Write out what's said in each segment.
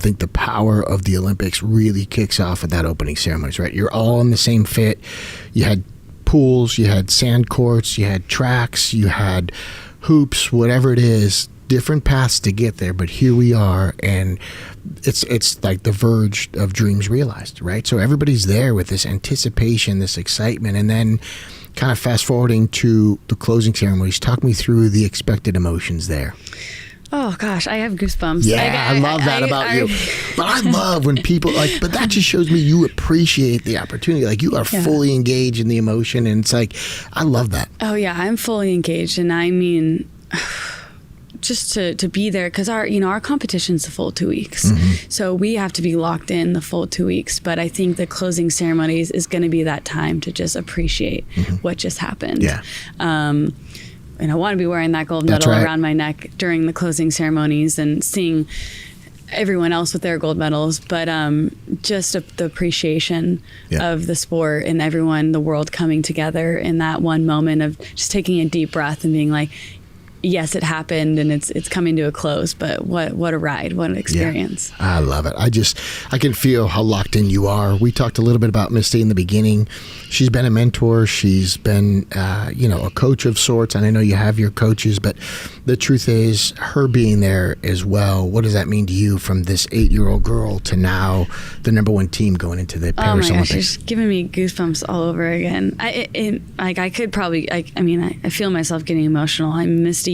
think the power of the Olympics really kicks off at that opening ceremonies, right? You're all in the same fit. You had pools, you had sand courts, you had tracks, you had hoops, whatever it is, different paths to get there, but here we are, and it's like the verge of dreams realized, right? So everybody's there with this anticipation, this excitement, and then kind of fast forwarding to the closing ceremonies. Talk me through the expected emotions there. Oh gosh, I have goosebumps. Yeah, I love that about you. But I love when people but that just shows me you appreciate the opportunity. Like you are fully engaged in the emotion, and it's like, I love that. Oh yeah, I'm fully engaged, and I mean, just to be there, because our competition's the full 2 weeks. So we have to be locked in the full 2 weeks. But I think the closing ceremonies is going to be that time to just appreciate what just happened. Yeah. And I want to be wearing that gold medal around my neck during the closing ceremonies and seeing everyone else with their gold medals. But just the appreciation of the sport and everyone, the world coming together in that one moment of just taking a deep breath and being like, yes, it happened and it's coming to a close, but what a ride, what an experience. Yeah, I love it. I can feel how locked in you are. We talked a little bit about Misty in the beginning. She's been a mentor. She's been, a coach of sorts, and I know you have your coaches, but the truth is her being there as well. What does that mean to you from this 8-year-old girl to now the number one team going into the Paris Olympics? She's giving me goosebumps all over again. I could probably, I feel myself getting emotional. I'm Misty.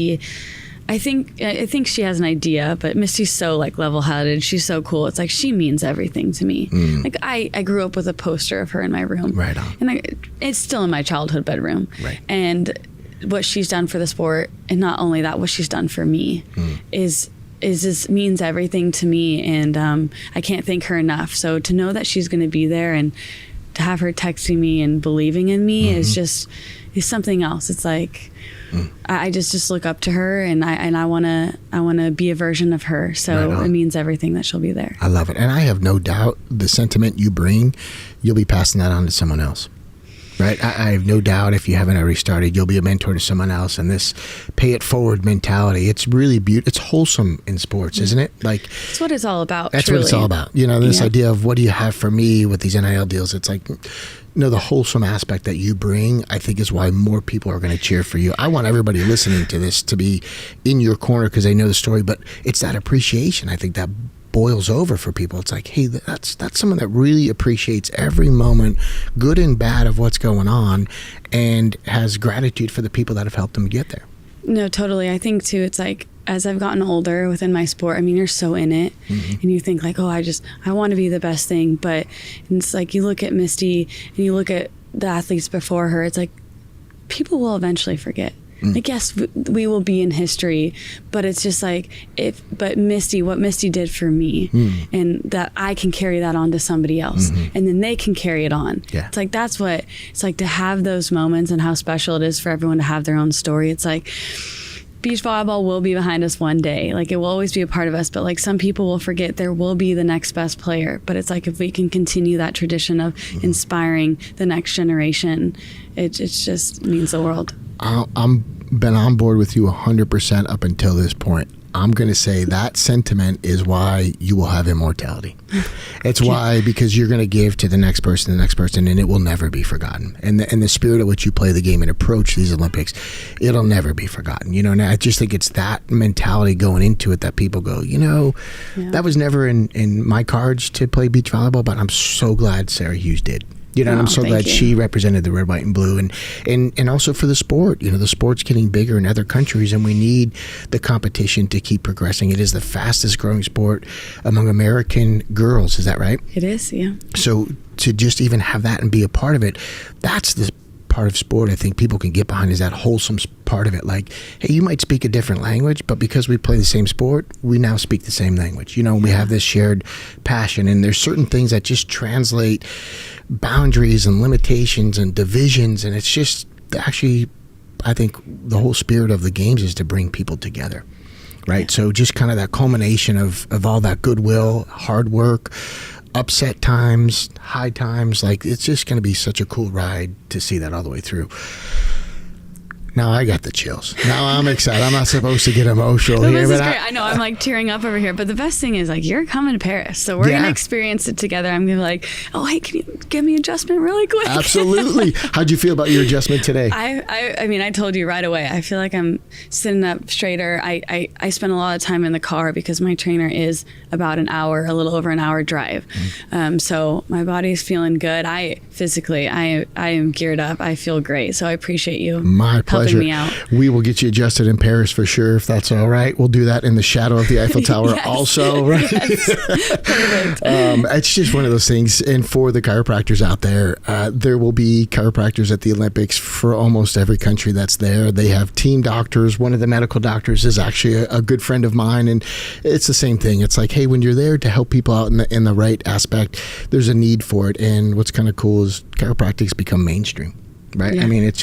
I think she has an idea, but Misty's so level-headed. She's so cool. It's like she means everything to me. Like I grew up with a poster of her in my room. Right on. And it's still in my childhood bedroom. Right. And what she's done for the sport, and not only that, what she's done for me is means everything to me, and I can't thank her enough. So to know that she's going to be there and to have her texting me and believing in me is something else. It's like I just look up to her, and I want to be a version of her. So it means everything that she'll be there. I love it, and I have no doubt the sentiment you bring, you'll be passing that on to someone else. Right, I have no doubt if you haven't already started, you'll be a mentor to someone else. And this pay it forward mentality, it's really beautiful. It's wholesome in sports, isn't it? Like that's what it's all about. That's truly what it's all about. This idea of what do you have for me with these NIL deals? It's like, the wholesome aspect that you bring, I think, is why more people are going to cheer for you. I want everybody listening to this to be in your corner because they know the story, but it's that appreciation. I think that boils over for people. It's like, hey, that's someone that really appreciates every moment, good and bad, of what's going on, and has gratitude for the people that have helped them get there. No, totally. I think too, it's like, as I've gotten older within my sport, you're so in it, and you think like, oh, I want to be the best thing. But it's like, you look at Misty and you look at the athletes before her, it's like, people will eventually forget. Like, yes, we will be in history, but it's just like, what Misty did for me, and that I can carry that on to somebody else, and then they can carry it on. Yeah. It's like, that's what it's like to have those moments, and how special it is for everyone to have their own story. It's like, beach volleyball will be behind us one day. Like, it will always be a part of us, but like, some people will forget there will be the next best player. But it's like, if we can continue that tradition of inspiring the next generation, it just means the world. I'm been on board with you 100% up until this point. I'm going to say that sentiment is why you will have immortality. It's why, because you're going to give to the next person, and it will never be forgotten. And the spirit at which you play the game and approach these Olympics, it'll never be forgotten. And I just think it's that mentality going into it that people go, that was never in my cards to play beach volleyball, but I'm so glad Sara Hughes did. And I'm so glad she represented the red, white, and blue, and also for the sport. The sport's getting bigger in other countries, and we need the competition to keep progressing. It is the fastest growing sport among American girls. Is that right? It is, yeah. So to just even have that and be a part of it, that's the part of sport I think people can get behind, is that wholesome part of it. Like, hey, you might speak a different language, but because we play the same sport, we now speak the same language. We have this shared passion, and there's certain things that just translate boundaries and limitations and divisions, and it's just actually, I think the whole spirit of the games is to bring people together, right? Yeah. So just kind of that culmination of all that goodwill, hard work, upset times, high times, like, it's just going to be such a cool ride to see that all the way through. Now I got the chills. Now I'm excited. I'm not supposed to get emotional No, here. this is great. I know I'm like tearing up over here, but the best thing is like you're coming to Paris, so we're gonna experience it together. I'm gonna be like, oh hey, can you give me an adjustment really quick? Absolutely. How'd you feel about your adjustment today? I mean, I told you right away. I feel like I'm sitting up straighter. I spend a lot of time in the car because my trainer is about an hour, a little over an hour drive. So my body's feeling good. I am geared up. I feel great. So I appreciate you. My pleasure. Helping me out. We will get you adjusted in Paris for sure, if that's all right. We'll do that in the shadow of the Eiffel Tower also, right? Yes. Perfect. It's just one of those things. And for the chiropractors out there, there will be chiropractors at the Olympics for almost every country that's there. They have team doctors. One of the medical doctors is actually a good friend of mine. And it's the same thing. It's like, hey, when you're there to help people out in the right aspect, there's a need for it. And what's kind of cool is chiropractic's become mainstream. Right. Yeah. I mean, it's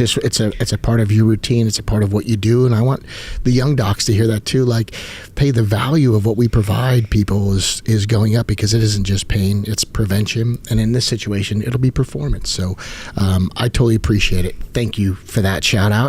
a part of your routine. It's a part of what you do. And I want the young docs to hear that too. Like, hey, the value of what we provide people is going up because it isn't just pain, it's prevention. And in this situation, it'll be performance. So I totally appreciate it. Thank you for that shout out.